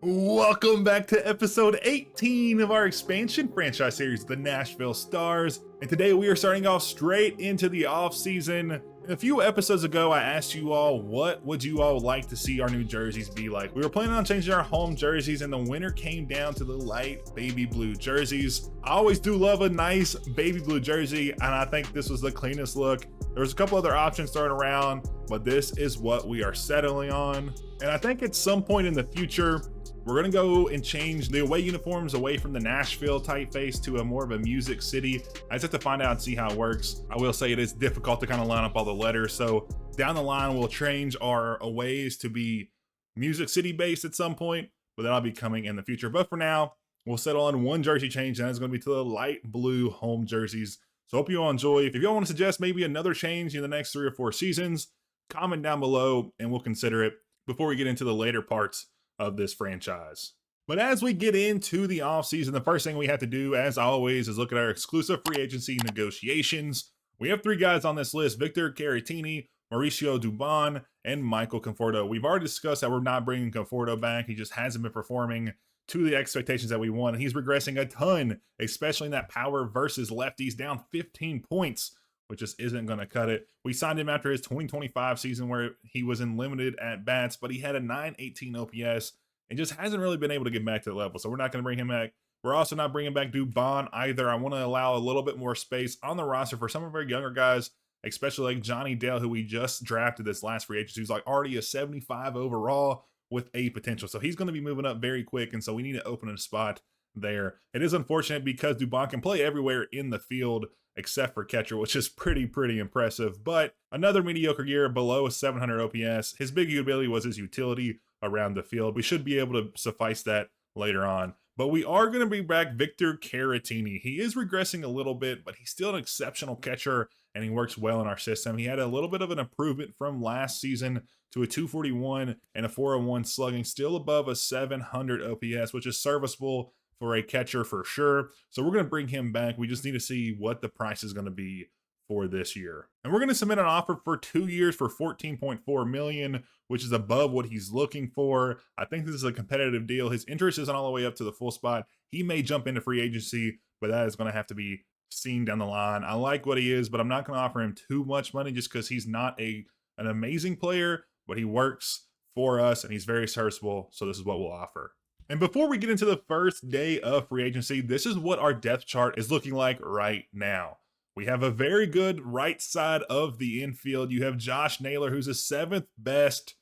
Welcome back to episode 18 of our expansion franchise series, the Nashville Stars. And today we are starting off straight into the off season. A few episodes ago, I asked you all, what would you all like to see our new jerseys be like? We were planning on changing our home jerseys, and the winner came down to the light baby blue jerseys. I always do love a nice baby blue jersey, and I think this was the cleanest look. There's a couple other options thrown around, but this is what we are settling on. And I think at some point in the future, we're gonna go and change the away uniforms away from the Nashville typeface to a more of a Music City. I just have to find out and see how it works. I will say it is difficult to kind of line up all the letters. So down the line, we'll change our aways to be Music City based at some point, but that'll be coming in the future. But for now, we'll settle on one jersey change, and that's gonna be to the light blue home jerseys. So hope you all enjoy. If you all want to suggest maybe another change in the next 3 or 4 seasons, comment down below and we'll consider it before we get into the later parts of this franchise. But as we get into the offseason, the first thing we have to do, as always, is look at our exclusive free agency negotiations. We have 3 guys on this list: Victor Caratini, Mauricio Dubon, and Michael Conforto. We've already discussed that we're not bringing Conforto back. He just hasn't been performing to the expectations that we want, and he's regressing a ton, especially in that power versus lefties, down 15 points, which just isn't going to cut it. We signed him after his 2025 season where he was in limited at-bats, but he had a 918 OPS and just hasn't really been able to get back to the level. So we're not going to bring him back. We're also not bringing back Dubon either. I want to allow a little bit more space on the roster for some of our younger guys, especially like Johnny Dale, who we just drafted this last free agency. He's like already a 75 overall with a potential. So he's going to be moving up very quick, and so we need to open a spot there. It is unfortunate because Dubon can play everywhere in the field except for catcher, which is pretty impressive. But another mediocre year, below 700 OPS. His big ability was his utility around the field. We should be able to suffice that later on. But we are going to bring back Victor Caratini. He is regressing a little bit, but he's still an exceptional catcher, and he works well in our system. He had a little bit of an improvement from last season to a 241 and a 401 slugging, still above a 700 OPS, which is serviceable for a catcher for sure. So we're going to bring him back. We just need to see what the price is going to be for this year. And we're going to submit an offer for 2 years for $14.4 million, which is above what he's looking for. I think this is a competitive deal. His interest isn't all the way up to the full spot. He may jump into free agency, but that is going to have to be seen down the line. I like what he is, but I'm not going to offer him too much money just because he's not an amazing player, but he works for us and he's very serviceable. So this is what we'll offer. And before we get into the first day of free agency, this is what our depth chart is looking like right now. We have a very good right side of the infield. You have Josh Naylor, who's the 7th best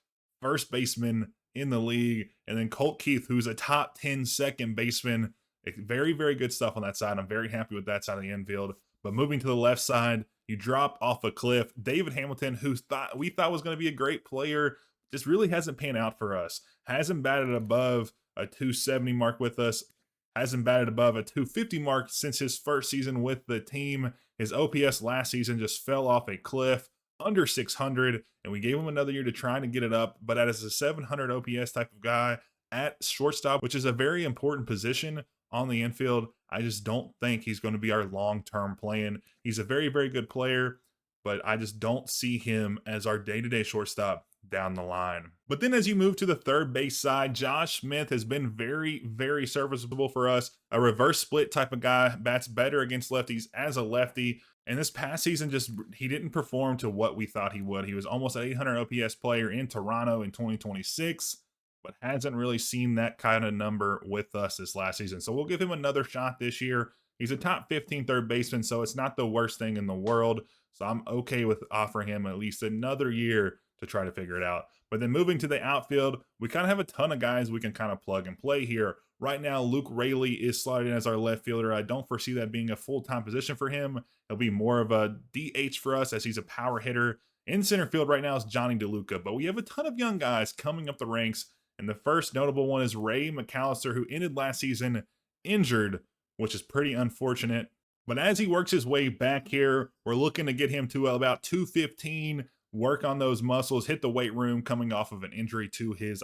first baseman in the league. And then Colt Keith, who's a top 10 second baseman. Very good stuff on that side. I'm very happy with that side of the infield. But moving to the left side, you drop off a cliff. David Hamilton, who we thought was going to be a great player, just really hasn't panned out for us. Hasn't batted above a 270 mark with us. Hasn't batted above a 250 mark since his first season with the team. His OPS last season just fell off a cliff, under 600, and we gave him another year to try to get it up. But as a 700 OPS type of guy at shortstop, which is a very important position on the infield, I just don't think he's going to be our long-term plan. He's a very good player, but I just don't see him as our day-to-day shortstop down the line. But then as you move to the third base side, Josh Smith has been very serviceable for us. A reverse split type of guy, bats better against lefties as a lefty. And this past season, he didn't perform to what we thought he would. He was almost an 800 OPS player in Toronto in 2026, but hasn't really seen that kind of number with us this last season. So we'll give him another shot this year. He's a top 15 third baseman, so it's not the worst thing in the world. So I'm okay with offering him at least another year to try to figure it out. But then moving to the outfield, we kind of have a ton of guys we can kind of plug and play here. Right now, Luke Raley is slotted in as our left fielder. I don't foresee that being a full-time position for him. He'll be more of a DH for us as he's a power hitter. In center field right now is Johnny DeLuca, but we have a ton of young guys coming up the ranks. And the first notable one is Ray McAllister, who ended last season injured, which is pretty unfortunate. But as he works his way back here, we're looking to get him to about 215, work on those muscles, hit the weight room coming off of an injury to his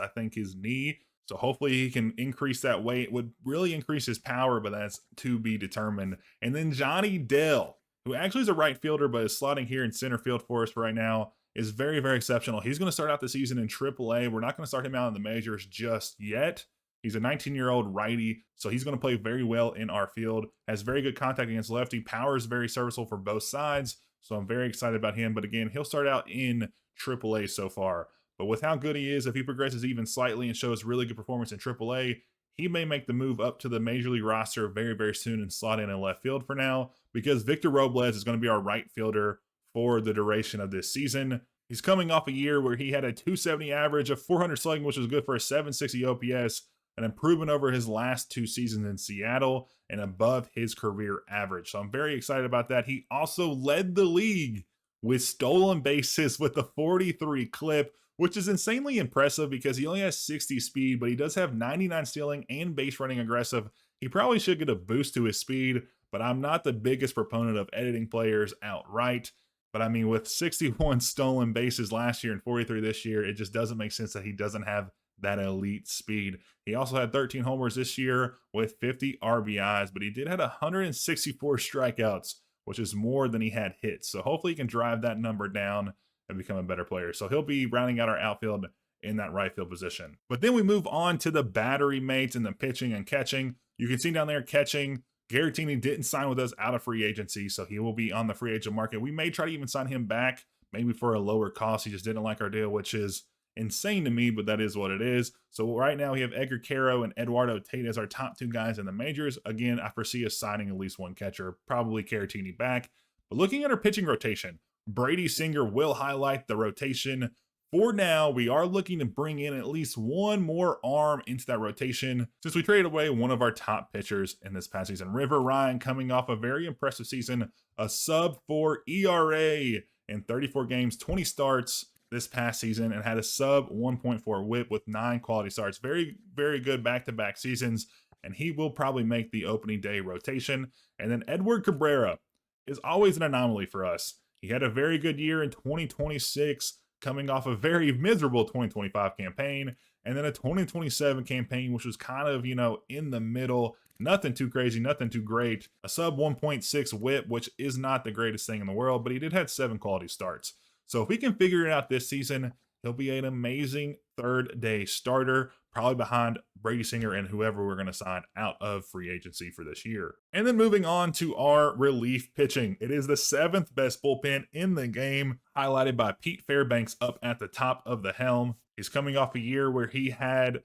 knee. So hopefully he can increase that weight. Would really increase his power, but that's to be determined. And then Johnny Dell, who actually is a right fielder, but is slotting here in center field for us right now, is very exceptional. He's going to start out the season in AAA. We're not going to start him out in the majors just yet. He's a 19-year-old righty, so he's going to play very well in our field. Has very good contact against lefty. Power is very serviceable for both sides, so I'm very excited about him. But again, he'll start out in AAA so far. But with how good he is, if he progresses even slightly and shows really good performance in AAA, he may make the move up to the major league roster very, very soon and slot in left field for now, because Victor Robles is going to be our right fielder for the duration of this season. He's coming off a year where he had a 270 average, a 400 slugging, which was good for a 760 OPS, an improvement over his last 2 seasons in Seattle and above his career average. So I'm very excited about that. He also led the league with stolen bases with the 43 clip, which is insanely impressive because he only has 60 speed, but he does have 99 stealing and base running aggressive. He probably should get a boost to his speed, but I'm not the biggest proponent of editing players outright. But I mean, with 61 stolen bases last year and 43 this year, it just doesn't make sense that he doesn't have that elite speed. He also had 13 homers this year with 50 RBIs, but he did have 164 strikeouts, which is more than he had hits. So hopefully he can drive that number down and become a better player. So he'll be rounding out our outfield in that right field position. But then we move on to the battery mates and the pitching and catching. You can see down there catching, Garrettini didn't sign with us out of free agency, so he will be on the free agent market. We may try to even sign him back, maybe for a lower cost. He just didn't like our deal, which is insane to me, but that is what it is. So right now we have Edgar Caro and Eduardo Tate as our top 2 guys in the majors. Again, I foresee us signing at least one catcher, probably Garrettini back. But looking at our pitching rotation, Brady Singer will highlight the rotation. For now, we are looking to bring in at least one more arm into that rotation since we traded away one of our top pitchers in this past season. River Ryan coming off a very impressive season, a sub-4 ERA in 34 games, 20 starts this past season, and had a sub 1.4 whip with 9 quality starts. Very, very good back-to-back seasons, and he will probably make the opening day rotation. And then Edward Cabrera is always an anomaly for us. He had a very good year in 2026, coming off a very miserable 2025 campaign, and then a 2027 campaign, which was kind of, in the middle. Nothing too crazy, nothing too great. A sub 1.6 whip, which is not the greatest thing in the world, but he did have 7 quality starts. So if we can figure it out this season, he'll be an amazing third-day starter, probably behind Brady Singer and whoever we're going to sign out of free agency for this year. And then moving on to our relief pitching. It is the 7th best bullpen in the game, highlighted by Pete Fairbanks up at the top of the helm. He's coming off a year where he had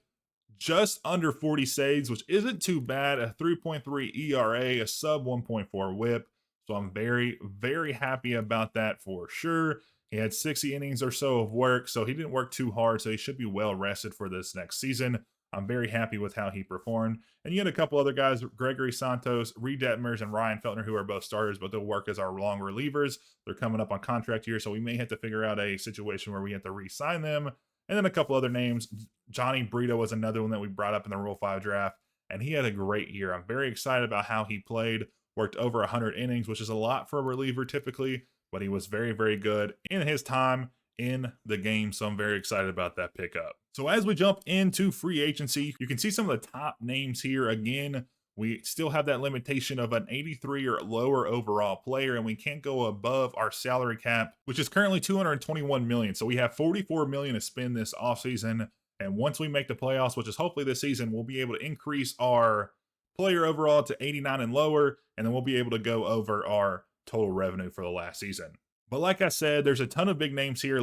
just under 40 saves, which isn't too bad, a 3.3 ERA, a sub 1.4 whip. So I'm very, very happy about that for sure. He had 60 innings or so of work, so he didn't work too hard, so he should be well rested for this next season. I'm very happy with how he performed. And you had a couple other guys, Gregory Santos, Reed Detmers, and Ryan Feltner, who are both starters, but they'll work as our long relievers. They're coming up on contract year, so we may have to figure out a situation where we have to re-sign them. And then a couple other names. Johnny Brito was another one that we brought up in the Rule 5 draft, and he had a great year. I'm very excited about how he played, worked over 100 innings, which is a lot for a reliever typically, but he was very, very good in his time in the game, so I'm very excited about that pickup. So as we jump into free agency, you can see some of the top names here. Again, we still have that limitation of an 83 or lower overall player, and we can't go above our salary cap, which is currently $221 million. So we have $44 million to spend this offseason, and once we make the playoffs, which is hopefully this season, we'll be able to increase our player overall to 89 and lower, and then we'll be able to go over our total revenue for the last season. But like I said, there's a ton of big names here.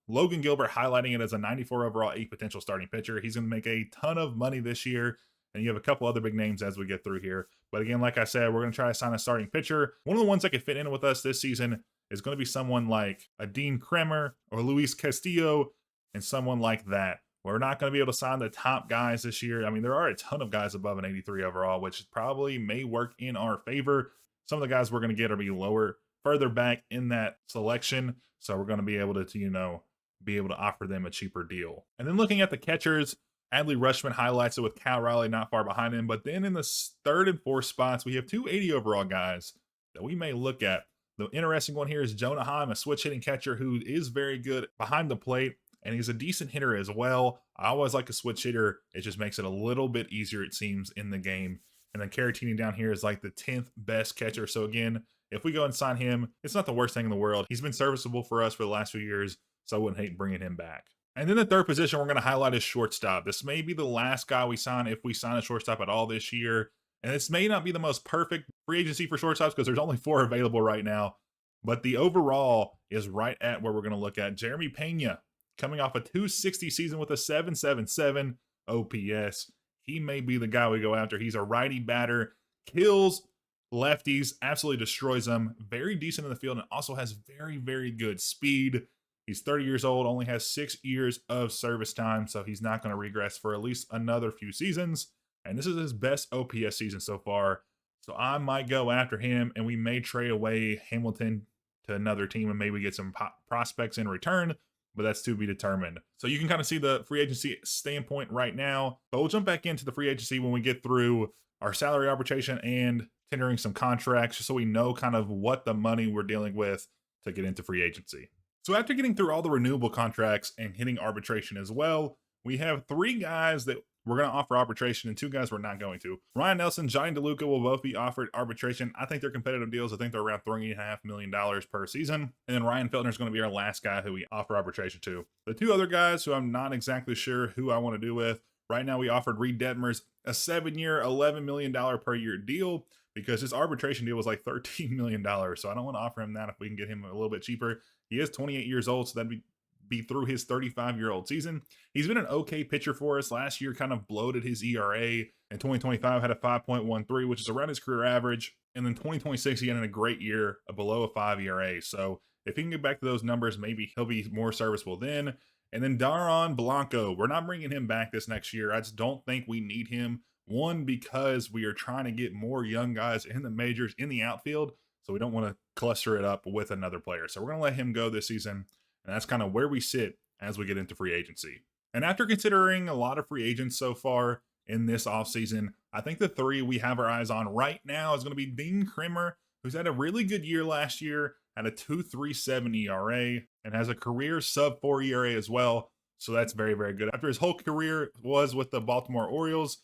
Logan Gilbert highlighting it as a 94 overall, a potential starting pitcher. He's going to make a ton of money this year. And you have a couple other big names as we get through here. But again, like I said, we're going to try to sign a starting pitcher. One of the ones that could fit in with us this season is going to be someone like a Dean Kremer or Luis Castillo and someone like that. We're not going to be able to sign the top guys this year. I mean, there are a ton of guys above an 83 overall, which probably may work in our favor. Some of the guys we're going to get are be lower, further back in that selection. So we're going to be able to, be able to offer them a cheaper deal. And then looking at the catchers, Adley Rutschman highlights it with Cal Raleigh not far behind him. But then in the 3rd and 4th spots, we have 2 80 overall guys that we may look at. The interesting one here is Jonah Heim, a switch hitting catcher who is very good behind the plate, and he's a decent hitter as well. I always like a switch hitter. It just makes it a little bit easier, it seems, in the game. And then Caratini down here is like the 10th best catcher. So again, if we go and sign him, it's not the worst thing in the world. He's been serviceable for us for the last few years, so I wouldn't hate bringing him back. And then the third position we're going to highlight is shortstop. This may be the last guy we sign if we sign a shortstop at all this year. And this may not be the most perfect free agency for shortstops because there's only 4 available right now. But the overall is right at where we're going to look at. Jeremy Pena, coming off a 260 season with a 777 OPS. He may be the guy we go after. He's a righty batter, kills lefties, absolutely destroys them. Very decent in the field and also has very, very good speed. He's 30 years old, only has 6 years of service time, so he's not going to regress for at least another few seasons. And this is his best OPS season so far. So I might go after him, and we may trade away Hamilton to another team and maybe get some prospects in return, but that's to be determined. So you can kind of see the free agency standpoint right now, but we'll jump back into the free agency when we get through our salary arbitration and tendering some contracts, just so we know kind of what the money we're dealing with to get into free agency. So after getting through all the renewable contracts and hitting arbitration as well, we have 3 guys that we're going to offer arbitration and 2 guys we're not going to. Ryan Nelson, Johnny DeLuca will both be offered arbitration. I think they're competitive deals. I think they're around $3.5 million per season. And then Ryan Feltner is going to be our last guy who we offer arbitration to. The 2 other guys who I'm not exactly sure who I want to do with, right now we offered Reed Detmers a 7-year, $11 million per year deal because his arbitration deal was like $13 million. So I don't want to offer him that if we can get him a little bit cheaper. He is 28 years old, so that'd be through his 35-year-old season. He's been an okay pitcher for us. Last year kind of bloated his ERA. In 2025 had a 5.13, which is around his career average. And then 2026 he had a great year, below a 5 ERA. So if he can get back to those numbers, maybe he'll be more serviceable then. And then Daron Blanco, we're not bringing him back this next year. I just don't think we need him. One, because we are trying to get more young guys in the majors in the outfield. So we don't want to cluster it up with another player. So we're going to let him go this season. And that's kind of where we sit as we get into free agency. And after considering a lot of free agents so far in this offseason, I think the 3 we have our eyes on right now is going to be Dean Kremer, who's had a really good year last year, had a 2.37 ERA, and has a career sub 4 ERA as well. So that's very, very good. After his whole career was with the Baltimore Orioles,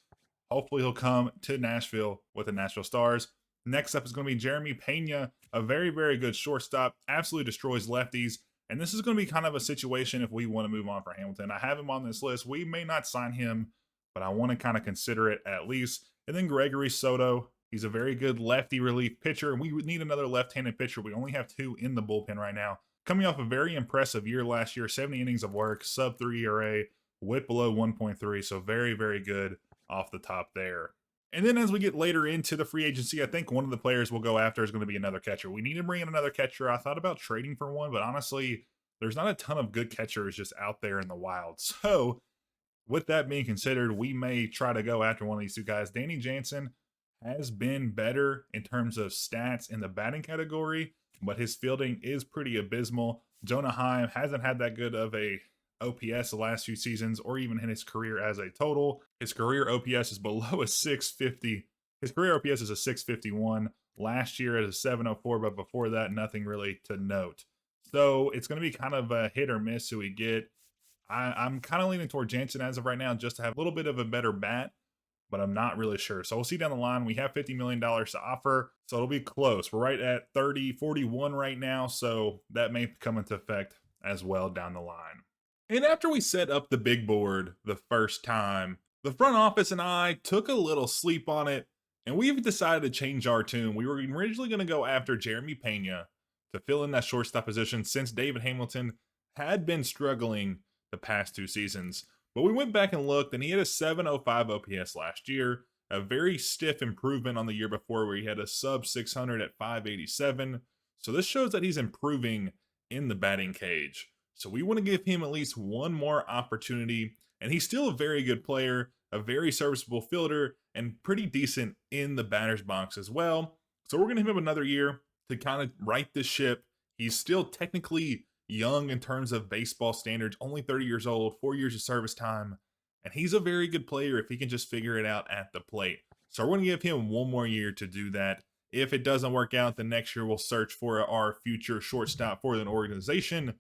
hopefully he'll come to Nashville with the Nashville Stars. Next up is going to be Jeremy Pena, a very, very good shortstop, absolutely destroys lefties. And this is going to be kind of a situation if we want to move on for Hamilton. I have him on this list. We may not sign him, but I want to kind of consider it at least. And then Gregory Soto. He's a very good lefty relief pitcher, and we would need another left-handed pitcher. We only have 2 in the bullpen right now. Coming off a very impressive year last year, 70 innings of work, sub 3 ERA, whip below 1.3, so very, very good off the top there. And then as we get later into the free agency, I think one of the players we'll go after is going to be another catcher. We need to bring in another catcher. I thought about trading for one, but honestly, there's not a ton of good catchers just out there in the wild. So with that being considered, we may try to go after one of these 2 guys. Danny Jansen has been better in terms of stats in the batting category, but his fielding is pretty abysmal. Jonah Heim hasn't had that good of a OPS the last few seasons, or even in his career as a total. His career OPS is below a 650. His career OPS is a 651. Last year at a 704, but before that, nothing really to note. So it's going to be kind of a hit or miss who we get. I'm kind of leaning toward Jansen as of right now, just to have a little bit of a better bat, but I'm not really sure. So we'll see down the line. We have $50 million to offer, so it'll be close. We're right at 41 right now, so that may come into effect as well down the line. And after we set up the big board the first time, the front office and I took a little sleep on it, and we've decided to change our tune. We were originally going to go after Jeremy Pena to fill in that shortstop position since David Hamilton had been struggling the past 2 seasons. But we went back and looked, and he had a 705 OPS last year, a very stiff improvement on the year before where he had a sub 600 at 587. So this shows that he's improving in the batting cage. So we want to give him at least one more opportunity, and he's still a very good player, a very serviceable fielder, and pretty decent in the batter's box as well. So we're going to give him another year to kind of right this ship. He's still technically young in terms of baseball standards, only 30 years old, 4 years of service time, and he's a very good player if he can just figure it out at the plate. So we're going to give him one more year to do that. If it doesn't work out, then next year we'll search for our future shortstop for an organization.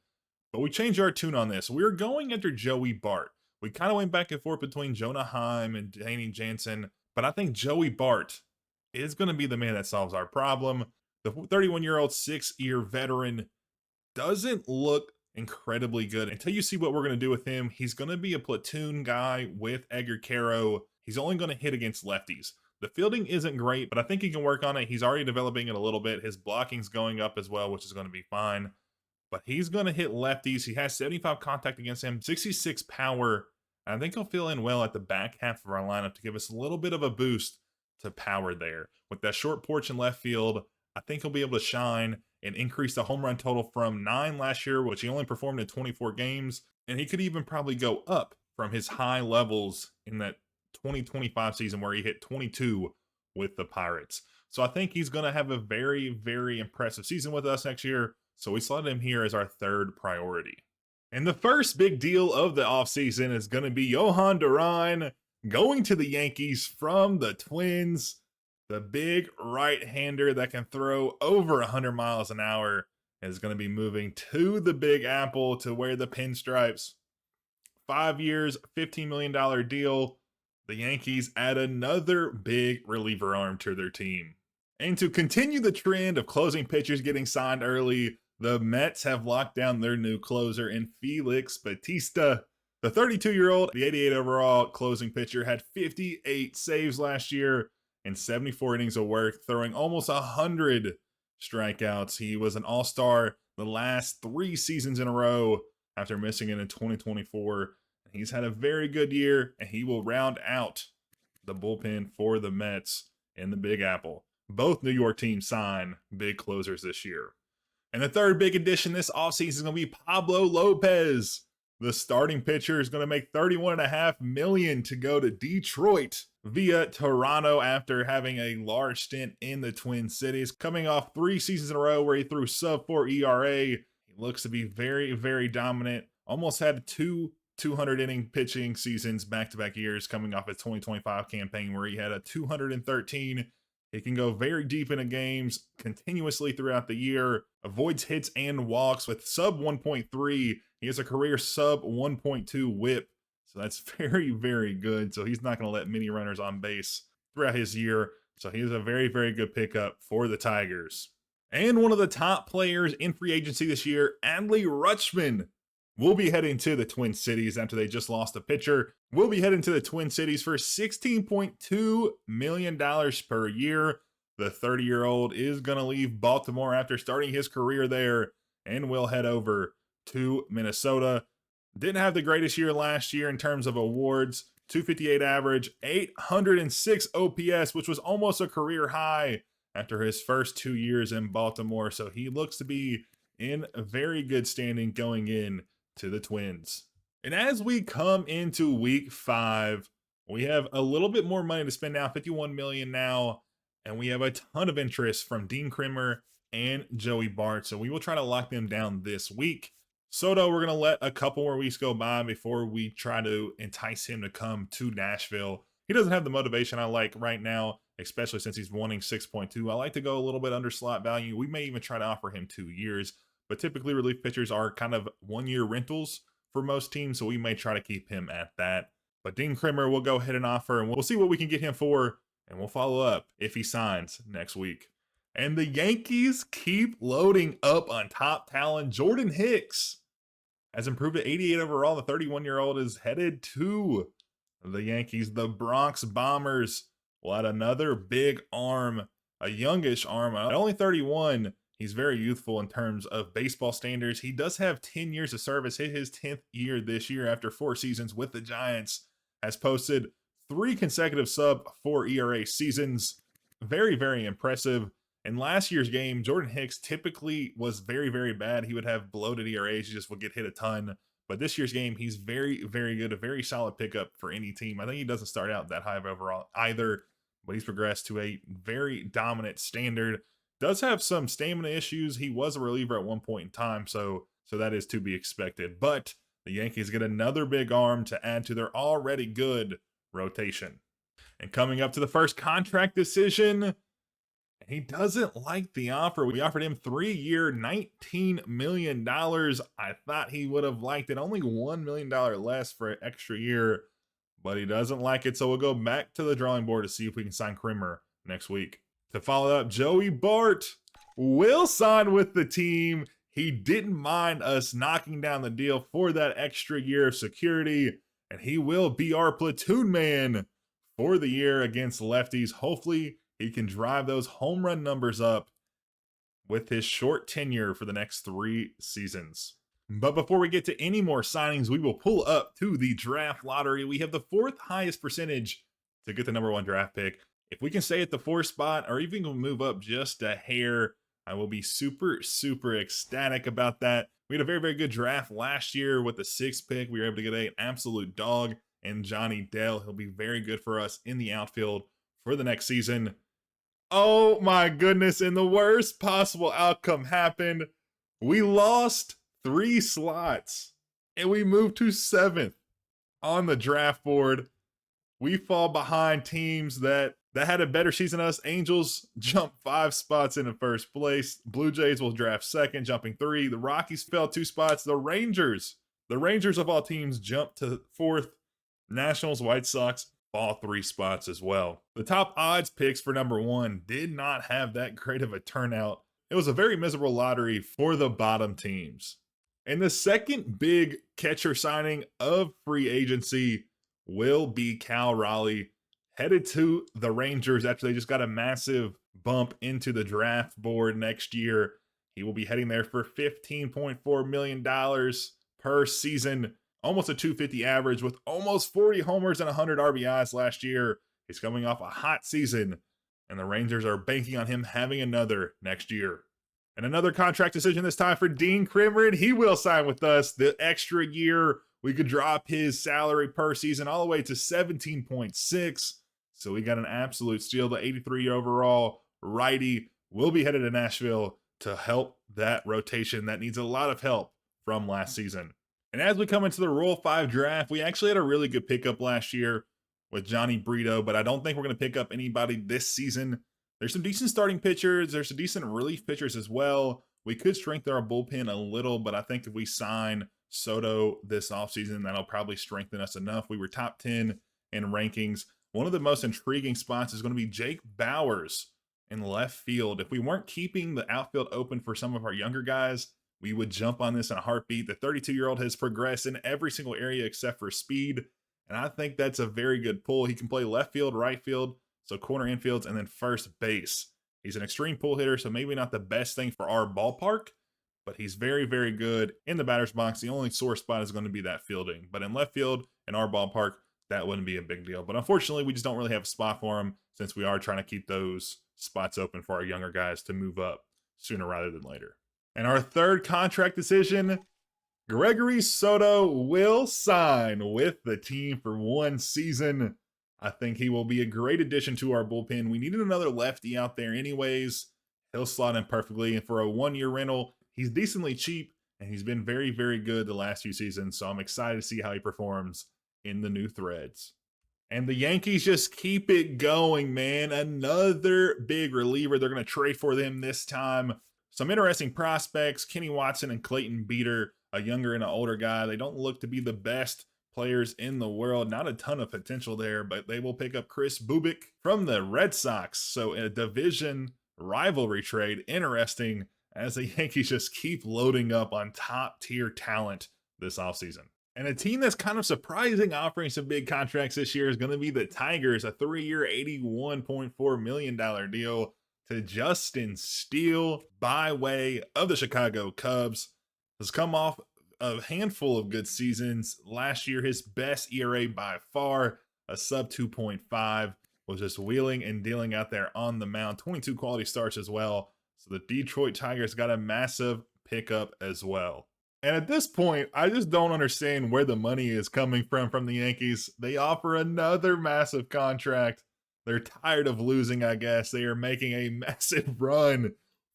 But we changed our tune on this. We're going after Joey Bart. We kind of went back and forth between Jonah Heim and Danny Jansen, but I think Joey Bart is going to be the man that solves our problem. The 31-year-old 6-year veteran doesn't look incredibly good. Until you see what we're going to do with him, he's going to be a platoon guy with Edgar Caro. He's only going to hit against lefties. The fielding isn't great, but I think he can work on it. He's already developing it a little bit. His blocking's going up as well, which is going to be fine. But he's going to hit lefties. He has 75 contact against him, 66 power. I think he'll fill in well at the back half of our lineup to give us a little bit of a boost to power there. With that short porch in left field, I think he'll be able to shine and increase the home run total from 9 last year, which he only performed in 24 games. And he could even probably go up from his high levels in that 2025 season where he hit 22 with the Pirates. So I think he's going to have a very, very impressive season with us next year. So we slotted him here as our third priority. And the first big deal of the offseason is going to be Johan Duran going to the Yankees from the Twins. The big right-hander that can throw over 100 miles an hour is going to be moving to the Big Apple to wear the pinstripes. 5 years, $15 million deal. The Yankees add another big reliever arm to their team. And to continue the trend of closing pitchers getting signed early, the Mets have locked down their new closer in Felix Bautista. The 32-year-old, the 88 overall closing pitcher, had 58 saves last year and 74 innings of work, throwing almost 100 strikeouts. He was an all-star the last 3 seasons in a row after missing it in 2024. He's had a very good year, and he will round out the bullpen for the Mets in the Big Apple. Both New York teams sign big closers this year. And the third big addition this offseason is going to be Pablo Lopez. The starting pitcher is going to make $31.5 million to go to Detroit via Toronto after having a large stint in the Twin Cities. Coming off 3 seasons in a row where he threw sub-4 ERA. He looks to be very, very dominant. Almost had 2 200-inning pitching seasons back-to-back years coming off his 2025 campaign where he had a 213. He can go very deep into games continuously throughout the year, avoids hits and walks with sub 1.3. He has a career sub 1.2 whip. So that's very, very good. So he's not going to let many runners on base throughout his year. So he is a very, very good pickup for the Tigers. And one of the top players in free agency this year, Adley Rutschman, will be heading to the Twin Cities after they just lost a pitcher. We'll be heading to the Twin Cities for $16.2 million per year. The 30-year-old is going to leave Baltimore after starting his career there and will head over to Minnesota. Didn't have the greatest year last year in terms of awards. 258 average, 806 OPS, which was almost a career high after his first 2 years in Baltimore. So he looks to be in a very good standing going in to the Twins. And as we come into week 5, we have a little bit more money to spend now, $51 million now, and we have a ton of interest from Dean Kremer and Joey Bart. So we will try to lock them down this week. Soto, we're going to let a couple more weeks go by before we try to entice him to come to Nashville. He doesn't have the motivation I like right now, especially since he's wanting 6.2. I like to go a little bit under slot value. We may even try to offer him 2 years. But typically relief pitchers are kind of 1-year rentals for most teams, so we may try to keep him at that. But Dean Kremer will go ahead and offer, and we'll see what we can get him for, and we'll follow up if he signs next week. And the Yankees keep loading up on top talent. Jordan Hicks has improved to 88 overall. The 31-year-old is headed to the Yankees. The Bronx Bombers will add another big arm, a youngish arm, at only 31. He's very youthful in terms of baseball standards. He does have 10 years of service, hit his 10th year this year after 4 seasons with the Giants, has posted 3 consecutive sub-4 ERA seasons. Very, very impressive. In last year's game, Jordan Hicks typically was very, very bad. He would have bloated ERAs, he just would get hit a ton. But this year's game, he's very, very good, a very solid pickup for any team. I think he doesn't start out that high of overall either, but he's progressed to a very dominant standard. Does have some stamina issues. He was a reliever at one point in time, so that is to be expected. But the Yankees get another big arm to add to their already good rotation. And coming up to the first contract decision, he doesn't like the offer. We offered him 3-year, $19 million. I thought he would have liked it. Only $1 million less for an extra year, but he doesn't like it. So we'll go back to the drawing board to see if we can sign Kremer next week. To follow up, Joey Bart will sign with the team. he didn't mind us knocking down the deal for that extra year of security, and he will be our platoon man for the year against lefties. Hopefully, he can drive those home run numbers up with his short tenure for the next 3 seasons. But before we get to any more signings, we will pull up to the draft lottery. We have the 4th highest percentage to get the number 1 draft pick. If we can stay at the 4th spot or even move up just a hair, I will be super, super ecstatic about that. We had a very, very good draft last year with the 6th pick. We were able to get an absolute dog in Johnny Dale. He'll be very good for us in the outfield for the next season. Oh my goodness, and the worst possible outcome happened. We lost 3 slots and we moved to 7th on the draft board. We fall behind teams that had a better season than us. Angels jump 5 spots into 1st place. Blue Jays will draft 2nd, jumping 3. The Rockies fell 2 spots. The Rangers of all teams jumped to 4th. Nationals, White Sox fall 3 spots as well. The top odds picks for number 1 did not have that great of a turnout. It was a very miserable lottery for the bottom teams. And the second big catcher signing of free agency will be Cal Raleigh, headed to the Rangers after they just got a massive bump into the draft board next year. He will be heading there for $15.4 million per season, almost a 250 average with almost 40 homers and 100 RBIs last year. He's coming off a hot season, and the Rangers are banking on him having another next year. And another contract decision this time for Dean Krimmerin. He will sign with us. The extra year, we could drop his salary per season all the way to 17.6. So we got an absolute steal. The 83 overall righty will be headed to Nashville to help that rotation that needs a lot of help from last season. And as we come into the Rule 5 draft, we actually had a really good pickup last year with Johnny Brito, but I don't think we're going to pick up anybody this season. There's some decent starting pitchers. There's some decent relief pitchers as well. We could strengthen our bullpen a little, but I think if we sign Soto this offseason, that'll probably strengthen us enough. We were top 10 in rankings. One of the most intriguing spots is going to be Jake Bowers in left field. If we weren't keeping the outfield open for some of our younger guys, we would jump on this in a heartbeat. The 32-year-old has progressed in every single area except for speed, and I think that's a very good pull. He can play left field, right field, so corner infields, and then first base. He's an extreme pull hitter, so maybe not the best thing for our ballpark, but he's very, very good in the batter's box. The only sore spot is going to be that fielding. But in left field, in our ballpark, that wouldn't be a big deal. But unfortunately, we just don't really have a spot for him since we are trying to keep those spots open for our younger guys to move up sooner rather than later. And our third contract decision, Gregory Soto will sign with the team for 1 season. I think he will be a great addition to our bullpen. We needed another lefty out there anyways. He'll slot in perfectly. And for a 1-year rental, he's decently cheap, and he's been very, very good the last few seasons. So I'm excited to see how he performs in the new threads. And the Yankees just keep it going, man. Another big reliever. They're going to trade for them this time. Some interesting prospects, Kenny Watson and Clayton Beeter, a younger and an older guy. They don't look to be the best players in the world. Not a ton of potential there, but they will pick up Chris Bubik from the Red Sox. So a division rivalry trade. Interesting as the Yankees just keep loading up on top tier talent this offseason. And a team that's kind of surprising offering some big contracts this year is going to be the Tigers, a 3-year, $81.4 million deal to Justin Steele by way of the Chicago Cubs. Has come off a handful of good seasons. Last year, his best ERA by far, a sub 2.5, was just wheeling and dealing out there on the mound. 22 quality starts as well. So the Detroit Tigers got a massive pickup as well. And at this point, I just don't understand where the money is coming from the Yankees. They offer another massive contract. They're tired of losing, I guess. They are making a massive run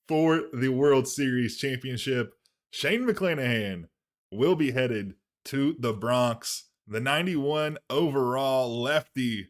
for the World Series championship. Shane McClanahan will be headed to the Bronx. The 91 overall lefty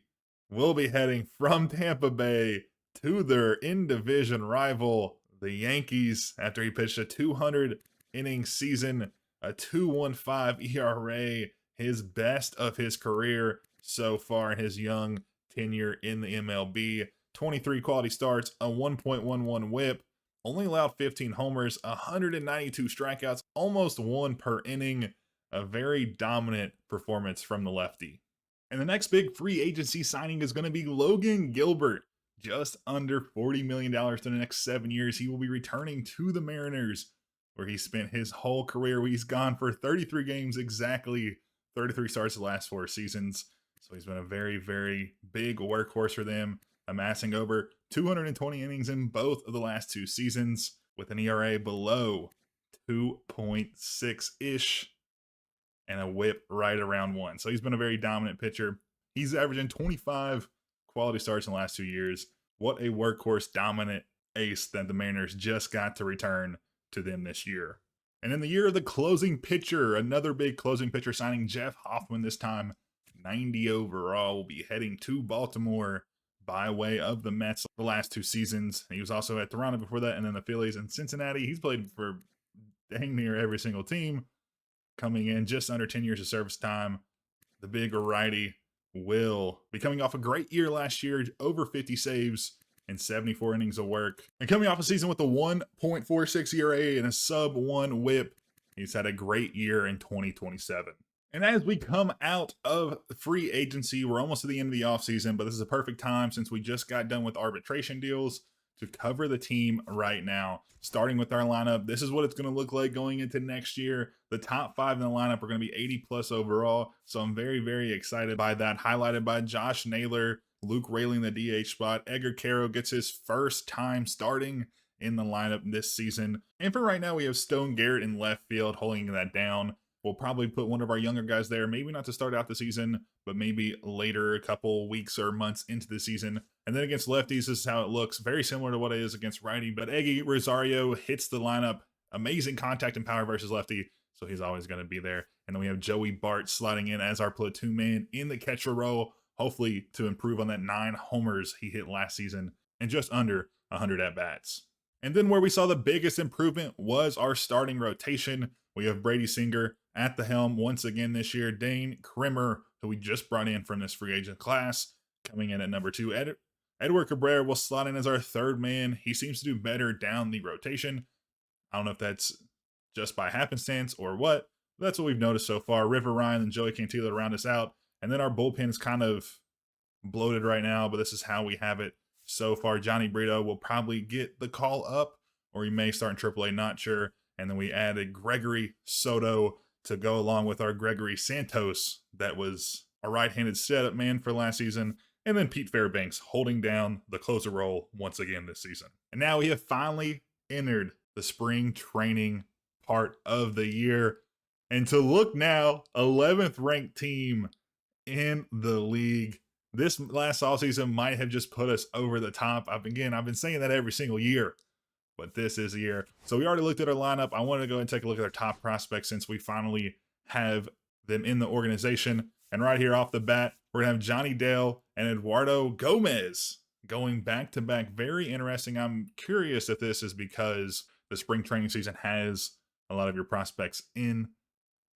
will be heading from Tampa Bay to their in-division rival, the Yankees, after he pitched a 200-inning season, a 2.15 ERA, his best of his career so far in his young tenure in the MLB. 23 quality starts, a 1.11 whip, only allowed 15 homers, 192 strikeouts, almost one per inning. A very dominant performance from the lefty. And the next big free agency signing is going to be Logan Gilbert. Just under $40 million for the next 7 years. He will be returning to the Mariners, where he spent his whole career. He's gone for 33 games exactly, 33 starts the last 4 seasons. So he's been a very, very big workhorse for them, amassing over 220 innings in both of the last 2 seasons, with an ERA below 2.6-ish and a whip right around 1. So he's been a very dominant pitcher. He's averaging 25 quality starts in the last 2 years. What a workhorse dominant ace that the Mariners just got to return to them this year. And in the year of the closing pitcher, another big closing pitcher signing, Jeff Hoffman this time, 90 overall, will be heading to Baltimore by way of the Mets the last 2 seasons. He was also at Toronto before that, and then the Phillies and Cincinnati. He's played for dang near every single team. Coming in just under 10 years of service time, the big righty will be coming off a great year last year, over 50 saves and 74 innings of work. And coming off a season with a 1.46 ERA and a sub-1 whip, he's had a great year in 2027. And as we come out of free agency, we're almost to the end of the offseason, but this is a perfect time since we just got done with arbitration deals to cover the team right now. Starting with our lineup, this is what it's going to look like going into next year. The top 5 in the lineup are going to be 80 plus overall, so I'm very, very excited by that. Highlighted by Josh Naylor, Luke Rayling the DH spot. Edgar Caro gets his first time starting in the lineup this season. And for right now, we have Stone Garrett in left field holding that down. We'll probably put one of our younger guys there, maybe not to start out the season, but maybe later, a couple weeks or months into the season. And then against lefties, this is how it looks. Very similar to what it is against righty, but Eggy Rosario hits the lineup. Amazing contact and power versus lefty, so he's always going to be there. And then we have Joey Bart sliding in as our platoon man in the catcher role, hopefully to improve on that 9 homers he hit last season and just under 100 at-bats. And then where we saw the biggest improvement was our starting rotation. We have Brady Singer at the helm once again this year. Dane Krimmer, who we just brought in from this free agent class, coming in at number 2. Edward Cabrera will slot in as our 3rd man. He seems to do better down the rotation. I don't know if that's just by happenstance or what, but that's what we've noticed so far. River Ryan and Joey Cantillo to round us out. And then our bullpen is kind of bloated right now, but this is how we have it so far. Johnny Brito will probably get the call up, or he may start in AAA, not sure. And then we added Gregory Soto to go along with our Gregory Santos that was a right-handed setup man for last season. And then Pete Fairbanks holding down the closer role once again this season. And now we have finally entered the spring training part of the year. And to look now, 11th ranked team in the league. This last offseason might have just put us over the top. I've been saying that every single year, but this is a year. So we already looked at our lineup. I wanted to go and take a look at our top prospects since we finally have them in the organization. And right here off the bat, we're going to have Johnny Dale and Eduardo Gomez going back to back. Very interesting. I'm curious if this is because the spring training season has a lot of your prospects in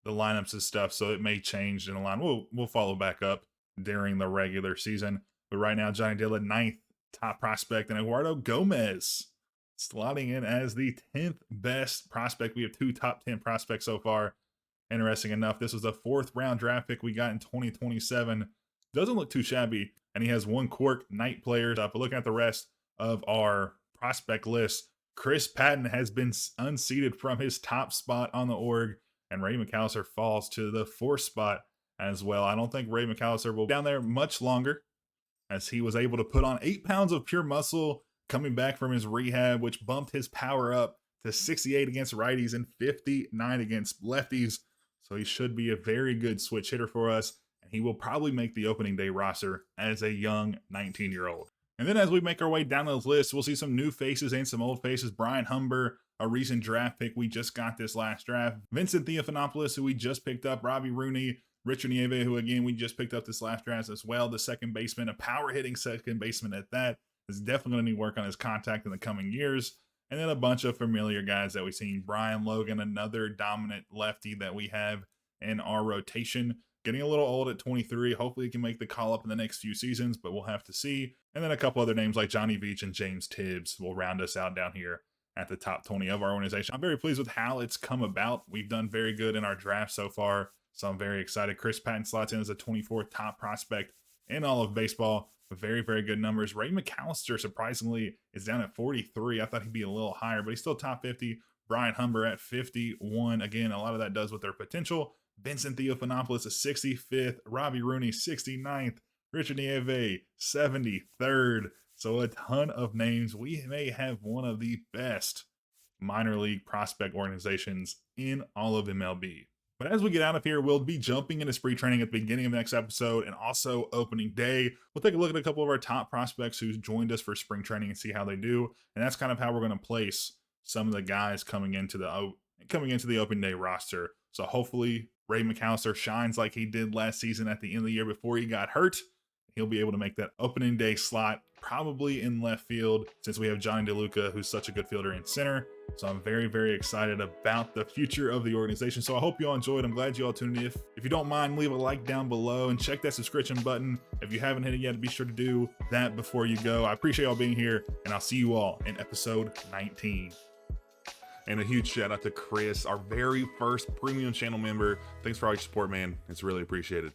the lineups and stuff, so it may change in the line. We'll follow back up during the regular season. But right now, Johnny Dale at 9th top prospect, and Eduardo Gomez slotting in as the 10th best prospect. We have 2 top 10 prospects so far. Interesting enough, this was the 4th round draft pick we got in 2027. Doesn't look too shabby, and he has 1 Cork Knight player. But looking at the rest of our prospect list, Chris Patton has been unseated from his top spot on the org, and Ray McAllister falls to the 4th spot as well. I don't think Ray McAllister will be down there much longer, as he was able to put on 8 pounds of pure muscle coming back from his rehab, which bumped his power up to 68 against righties and 59 against lefties. So he should be a very good switch hitter for us, and he will probably make the opening day roster as a young 19-year-old. And then as we make our way down those lists, we'll see some new faces and some old faces. Brian Humber, a recent draft pick we just got this last draft. Vincent Theophanopoulos, who we just picked up. Robbie Rooney, Richard Nieve, who again we just picked up this last draft as well. The second baseman, a power hitting second baseman at that, is definitely going to need work on his contact in the coming years. And then a bunch of familiar guys that we've seen. Brian Logan, another dominant lefty that we have in our rotation. Getting a little old at 23. Hopefully he can make the call up in the next few seasons, but we'll have to see. And then a couple other names like Johnny Veach and James Tibbs will round us out down here at the top 20 of our organization. I'm very pleased with how it's come about. We've done very good in our draft so far, so I'm very excited. Chris Patton slots in as a 24th top prospect in all of baseball. Very, very good numbers. Ray McAllister, surprisingly, is down at 43. I thought he'd be a little higher, but he's still top 50. Brian Humber at 51. Again, a lot of that does with their potential. Vincent Theophanopoulos is 65th. Robbie Rooney, 69th. Richard Nieve, 73rd. So a ton of names. We may have one of the best minor league prospect organizations in all of MLB. But as we get out of here, we'll be jumping into spring training at the beginning of the next episode and also opening day. We'll take a look at a couple of our top prospects who's joined us for spring training and see how they do. And that's kind of how we're going to place some of the guys coming into the opening day roster. So hopefully Ray McAllister shines like he did last season at the end of the year before he got hurt. He'll be able to make that opening day slot, probably in left field, since we have Johnny DeLuca, who's such a good fielder in center. So I'm very, very excited about the future of the organization. So I hope you all enjoyed. I'm glad you all tuned in. If you don't mind, leave a like down below and check that subscription button. If you haven't hit it yet, be sure to do that before you go. I appreciate y'all being here, and I'll see you all in episode 19. And a huge shout out to Chris, our very first premium channel member. Thanks for all your support, man. It's really appreciated.